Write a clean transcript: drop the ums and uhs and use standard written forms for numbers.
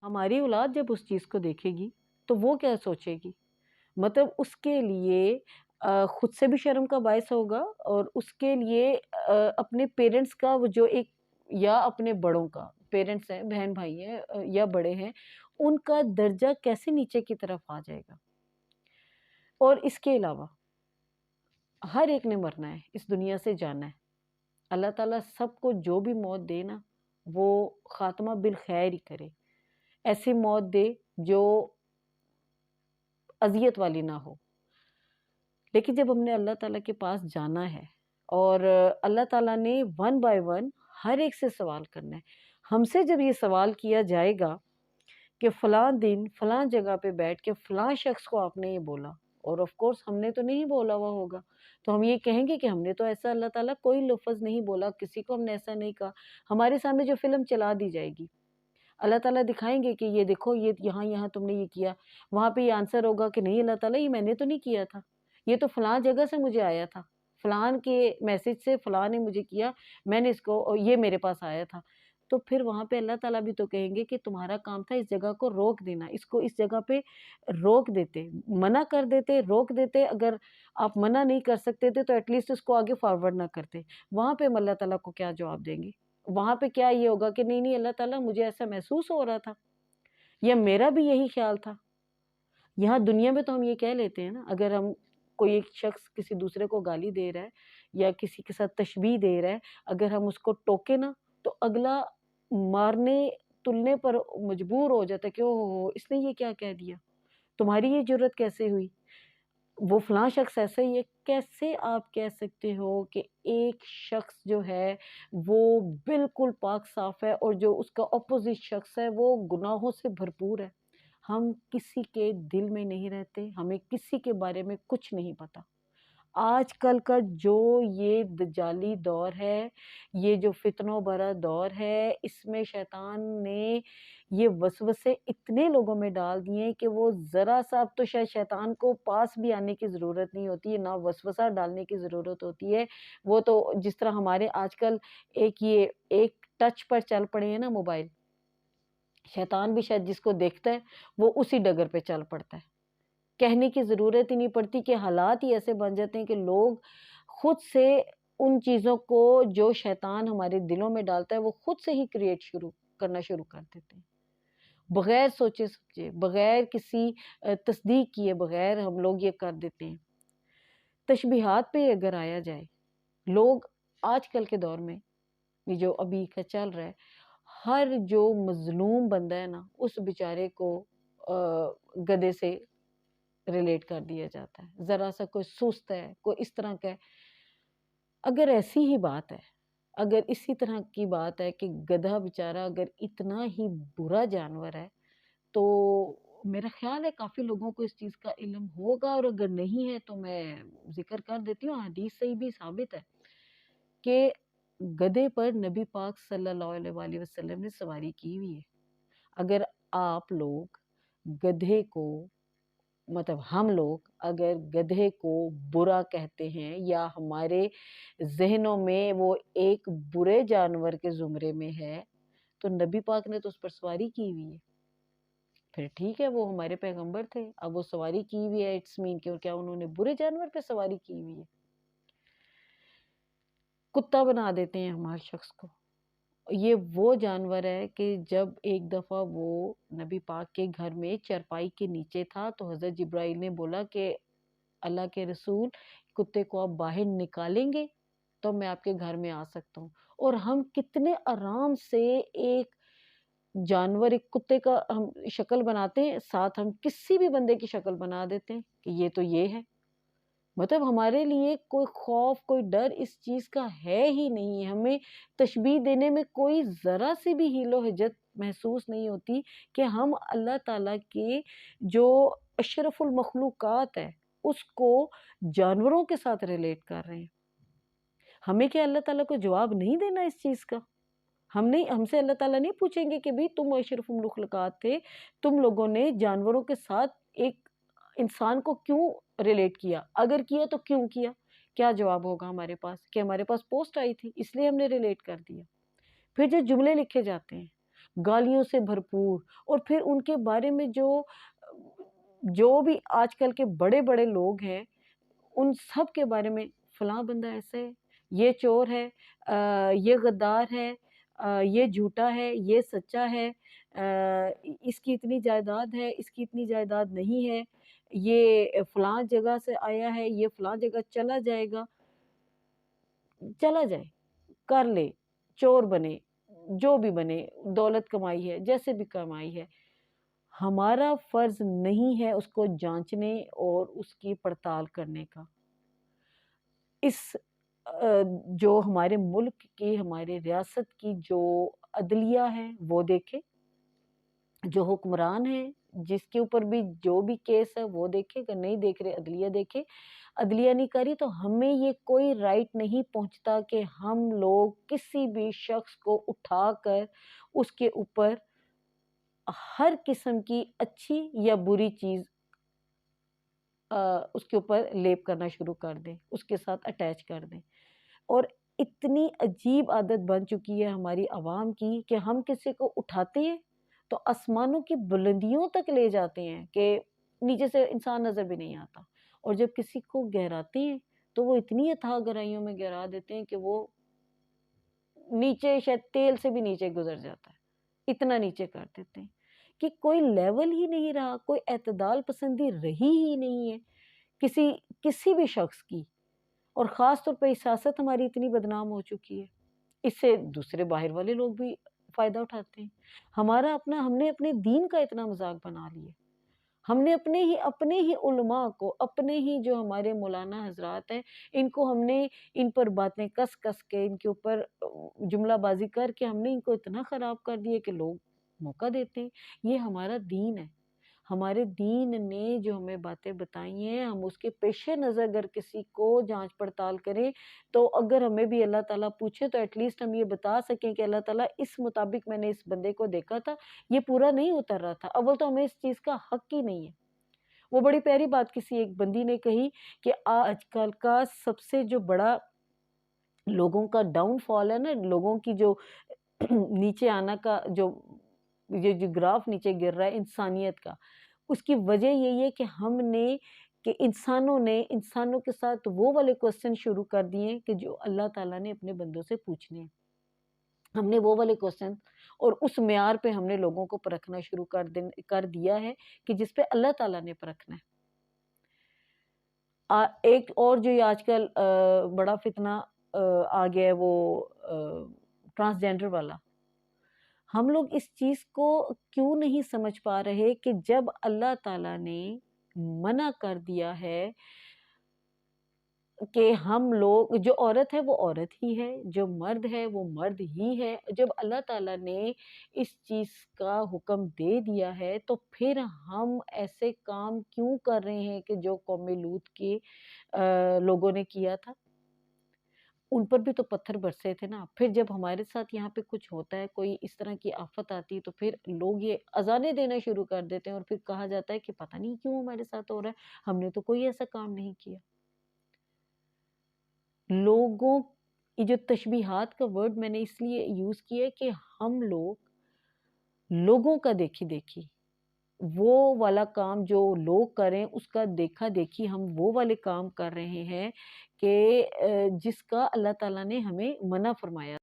ہماری اولاد جب اس چیز کو دیکھے گی تو وہ کیا سوچے گی؟ مطلب اس کے لیے خود سے بھی شرم کا باعث ہوگا، اور اس کے لیے اپنے پیرنٹس کا وہ جو ایک، یا اپنے بڑوں کا، پیرنٹس ہیں، بہن بھائی ہیں یا بڑے ہیں، ان کا درجہ کیسے نیچے کی طرف آ جائے گا۔ اور اس کے علاوہ ہر ایک نے مرنا ہے، اس دنیا سے جانا ہے۔ اللہ تعالیٰ سب کو جو بھی موت دے نا، وہ خاتمہ بالخیر ہی کرے، ایسی موت دے جو اذیت والی نہ ہو۔ لیکن جب ہم نے اللہ تعالیٰ کے پاس جانا ہے، اور اللہ تعالیٰ نے ون بائی ون ہر ایک سے سوال کرنا ہے، ہم سے جب یہ سوال کیا جائے گا کہ فلاں دن فلاں جگہ پہ بیٹھ کے فلاں شخص کو آپ نے یہ بولا، اور آف کورس ہم نے تو نہیں بولا ہوا ہوگا، تو ہم یہ کہیں گے کہ ہم نے تو ایسا اللہ تعالیٰ کوئی لفظ نہیں بولا، کسی کو ہم نے ایسا نہیں کہا۔ ہمارے سامنے جو فلم چلا دی جائے گی، اللہ تعالیٰ دکھائیں گے کہ یہ دیکھو، یہ یہاں تم نے یہ کیا، وہاں پہ یہ آنسر ہوگا کہ نہیں اللہ تعالیٰ، یہ میں نے تو نہیں کیا تھا، یہ تو فلاں جگہ سے مجھے آیا تھا، فلان کے میسج سے فلاں نے مجھے کیا، میں نے اس کو، یہ میرے پاس آیا تھا۔ تو پھر وہاں پہ اللہ تعالیٰ بھی تو کہیں گے کہ تمہارا کام تھا اس جگہ کو روک دینا، اس کو اس جگہ پہ روک دیتے، منع کر دیتے، روک دیتے۔ اگر آپ منع نہیں کر سکتے تھے تو ایٹ لیسٹ اس کو آگے فارورڈ نہ کرتے۔ وہاں پہ ہم اللہ تعالیٰ کو کیا جواب دیں گے؟ وہاں پہ کیا یہ ہوگا کہ نہیں اللہ تعالیٰ مجھے ایسا محسوس ہو رہا تھا، یا میرا بھی یہی خیال تھا۔ یہاں دنیا میں تو ہم یہ کہہ لیتے ہیں نا، اگر ہم کوئی ایک شخص کسی دوسرے کو گالی دے رہا ہے یا کسی کے ساتھ تشبیہ دے رہا ہے، اگر ہم اس کو ٹوکے نا تو اگلا مارنے تلنے پر مجبور ہو جاتا ہے کہ اوہ اس نے یہ کیا کہہ دیا، تمہاری یہ جرت کیسے ہوئی، وہ فلاں شخص ایسا ہی ہے۔ کیسے آپ کہہ سکتے ہو کہ ایک شخص جو ہے وہ بالکل پاک صاف ہے، اور جو اس کا اپوزٹ شخص ہے وہ گناہوں سے بھرپور ہے؟ ہم کسی کے دل میں نہیں رہتے، ہمیں کسی کے بارے میں کچھ نہیں پتا۔ آج کل کا جو یہ دجالی دور ہے، یہ جو فتنوں بھرا دور ہے، اس میں شیطان نے یہ وسوسے اتنے لوگوں میں ڈال دیے کہ وہ ذرا سا، اب تو شاید شیطان کو پاس بھی آنے کی ضرورت نہیں ہوتی ہے، نہ وسوسہ ڈالنے کی ضرورت ہوتی ہے۔ وہ تو جس طرح ہمارے آج کل ایک ٹچ پر چل پڑے ہیں نا موبائل، شیطان بھی شاید جس کو دیکھتا ہے وہ اسی ڈگر پہ چل پڑتا ہے۔ کہنے کی ضرورت ہی نہیں پڑتی کہ حالات ہی ایسے بن جاتے ہیں کہ لوگ خود سے ان چیزوں کو جو شیطان ہمارے دلوں میں ڈالتا ہے وہ خود سے ہی کریٹ کرنا شروع کر دیتے ہیں، بغیر سوچے سمجھے، بغیر کسی تصدیق کیے بغیر ہم لوگ یہ کر دیتے ہیں۔ تشبیہات پہ اگر آیا جائے، لوگ آج کل کے دور میں یہ جو ابھی کا چل رہا ہے، ہر جو مظلوم بندہ ہے نا، اس بیچارے کو گدھے سے ریلیٹ کر دیا جاتا ہے، ذرا سا کوئی سست ہے، کوئی اس طرح کا ہے۔ اگر ایسی ہی بات ہے، اگر اسی طرح کی بات ہے کہ گدھا بیچارہ اگر اتنا ہی برا جانور ہے، تو میرا خیال ہے کافی لوگوں کو اس چیز کا علم ہوگا، اور اگر نہیں ہے تو میں ذکر کر دیتی ہوں، حدیث سے بھی ثابت ہے کہ گدھے پر نبی پاک صلی اللہ علیہ وآلہ وسلم نے سواری کی ہوئی ہے۔ اگر آپ لوگ گدھے کو، مطلب ہم لوگ اگر گدھے کو برا کہتے ہیں یا ہمارے ذہنوں میں وہ ایک برے جانور کے زمرے میں ہے، تو نبی پاک نے تو اس پر سواری کی ہوئی ہے۔ پھر ٹھیک ہے، وہ ہمارے پیغمبر تھے، اب وہ سواری کی ہوئی ہے، اٹس مین کہ کیا انہوں نے برے جانور پہ سواری کی ہوئی ہے؟ کتا بنا دیتے ہیں ہم ہر شخص کو۔ یہ وہ جانور ہے کہ جب ایک دفعہ وہ نبی پاک کے گھر میں چرپائی کے نیچے تھا تو حضرت جبرائیل نے بولا کہ اللہ کے رسول، کتے کو آپ باہر نکالیں گے تو میں آپ کے گھر میں آ سکتا ہوں۔ اور ہم کتنے آرام سے ایک جانور، ایک کتے کا ہم شکل بناتے ہیں، ساتھ ہم کسی بھی بندے کی شکل بنا دیتے ہیں کہ یہ تو یہ ہے۔ مطلب ہمارے لیے کوئی خوف، کوئی ڈر اس چیز کا ہے ہی نہیں ہے، ہمیں تشبیہ دینے میں کوئی ذرا سی بھی حیل و حجت محسوس نہیں ہوتی کہ ہم اللہ تعالیٰ کے جو اشرف المخلوقات ہے اس کو جانوروں کے ساتھ ریلیٹ کر رہے ہیں۔ ہمیں کیا اللہ تعالیٰ کو جواب نہیں دینا اس چیز کا؟ ہم سے اللہ تعالیٰ نہیں پوچھیں گے کہ بھی تم اشرف المخلوقات تھے، تم لوگوں نے جانوروں کے ساتھ ایک انسان کو کیوں ریلیٹ کیا؟ اگر کیا تو کیوں کیا؟ کیا جواب ہوگا ہمارے پاس؟ کہ ہمارے پاس پوسٹ آئی تھی اس لیے ہم نے ریلیٹ کر دیا۔ پھر جو جملے لکھے جاتے ہیں گالیوں سے بھرپور، اور پھر ان کے بارے میں جو بھی آج کل کے بڑے بڑے لوگ ہیں ان سب کے بارے میں فلاں بندہ ایسے ہے، یہ چور ہے، یہ غدار ہے، یہ جھوٹا ہے، یہ سچا ہے، اس کی اتنی جائیداد ہے، اس کی اتنی جائیداد نہیں ہے، یہ فلاں جگہ سے آیا ہے، یہ فلاں جگہ چلا جائے گا، چلا جائے، کر لے، چور بنے، جو بھی بنے، دولت کمائی ہے، جیسے بھی کمائی ہے، ہمارا فرض نہیں ہے اس کو جانچنے اور اس کی پڑتال کرنے کا۔ اس جو ہمارے ملک کی، ہمارے ریاست کی جو عدلیہ ہے وہ دیکھے، جو حکمران ہیں جس کے اوپر بھی جو بھی کیس ہے وہ دیکھے، اگر نہیں دیکھ رہے عدلیہ دیکھے، عدلیہ نہیں کری تو ہمیں یہ کوئی رائٹ نہیں پہنچتا کہ ہم لوگ کسی بھی شخص کو اٹھا کر اس کے اوپر ہر قسم کی اچھی یا بری چیز اس کے اوپر لیپ کرنا شروع کر دیں، اس کے ساتھ اٹیچ کر دیں۔ اور اتنی عجیب عادت بن چکی ہے ہماری عوام کی کہ ہم کسی کو اٹھاتے ہیں تو آسمانوں کی بلندیوں تک لے جاتے ہیں کہ نیچے سے انسان نظر بھی نہیں آتا، اور جب کسی کو گہراتے ہیں تو وہ اتنی اتھاہ گہرائیوں میں گہرا دیتے ہیں کہ وہ نیچے شاید تیل سے بھی نیچے گزر جاتا ہے، اتنا نیچے کر دیتے ہیں کہ کوئی لیول ہی نہیں رہا، کوئی اعتدال پسندی رہی ہی نہیں ہے کسی بھی شخص کی۔ اور خاص طور پہ سیاست ہماری اتنی بدنام ہو چکی ہے، اس سے دوسرے باہر والے لوگ بھی فائدہ اٹھاتے ہیں۔ ہم نے اپنے دین کا اتنا مذاق بنا لیا، ہم نے اپنے ہی علماء کو، اپنے ہی جو ہمارے مولانا حضرات ہیں ان کو ہم نے ان پر باتیں کس کس کے، ان کے اوپر جملہ بازی کر کے ہم نے ان کو اتنا خراب کر دیا کہ لوگ موقع دیتے ہیں۔ یہ ہمارا دین ہے، ہمارے دین نے جو ہمیں باتیں بتائی ہیں، ہم اس کے پیش نظر اگر کسی کو جانچ پڑتال کریں تو اگر ہمیں بھی اللہ تعالیٰ پوچھے تو ایٹ لیسٹ ہم یہ بتا سکیں کہ اللہ تعالیٰ اس مطابق میں نے اس بندے کو دیکھا تھا، یہ پورا نہیں اتر رہا تھا۔ اول تو ہمیں اس چیز کا حق ہی نہیں ہے۔ وہ بڑی پیاری بات کسی ایک بندی نے کہی کہ آج کل کا سب سے جو بڑا لوگوں کا ڈاؤن فال ہے نا، لوگوں کی جو نیچے آنا کا جو گراف نیچے گر رہا ہے انسانیت کا، اس کی وجہ یہی ہے کہ انسانوں کے ساتھ وہ والے کوسچن شروع کر دیے کہ جو اللہ تعالیٰ نے اپنے بندوں سے پوچھنے ہیں۔ ہم نے وہ والے کوسچن اور اس معیار پہ ہم نے لوگوں کو پرکھنا شروع کر دیا ہے کہ جس پہ اللہ تعالیٰ نے پرکھنا ہے۔ ایک اور جو یہ آج کل بڑا فتنہ آ گیا ہے وہ ٹرانسجینڈر والا، ہم لوگ اس چیز کو کیوں نہیں سمجھ پا رہے کہ جب اللہ تعالیٰ نے منع کر دیا ہے کہ ہم لوگ، جو عورت ہے وہ عورت ہی ہے، جو مرد ہے وہ مرد ہی ہے، جب اللہ تعالیٰ نے اس چیز کا حکم دے دیا ہے تو پھر ہم ایسے کام کیوں کر رہے ہیں کہ جو قوم لوط کے لوگوں نے کیا تھا؟ ان پر بھی تو پتھر برسے تھے نا۔ پھر جب ہمارے ساتھ یہاں پہ کچھ ہوتا ہے، کوئی اس طرح کی آفت آتی ہے تو پھر لوگ یہ اذانیں دینا شروع کر دیتے ہیں اور پھر کہا جاتا ہے کہ پتہ نہیں کیوں ہمارے ساتھ ہو رہا ہے، ہم نے تو کوئی ایسا کام نہیں کیا۔ لوگوں یہ جو تشبیہات کا ورڈ میں نے اس لیے یوز کیا ہے کہ ہم لوگوں کا دیکھی دیکھی، وہ والا کام جو لوگ کریں اس کا دیکھا دیکھی ہم وہ والے کام کر رہے ہیں کہ جس کا اللہ تعالیٰ نے ہمیں منع فرمایا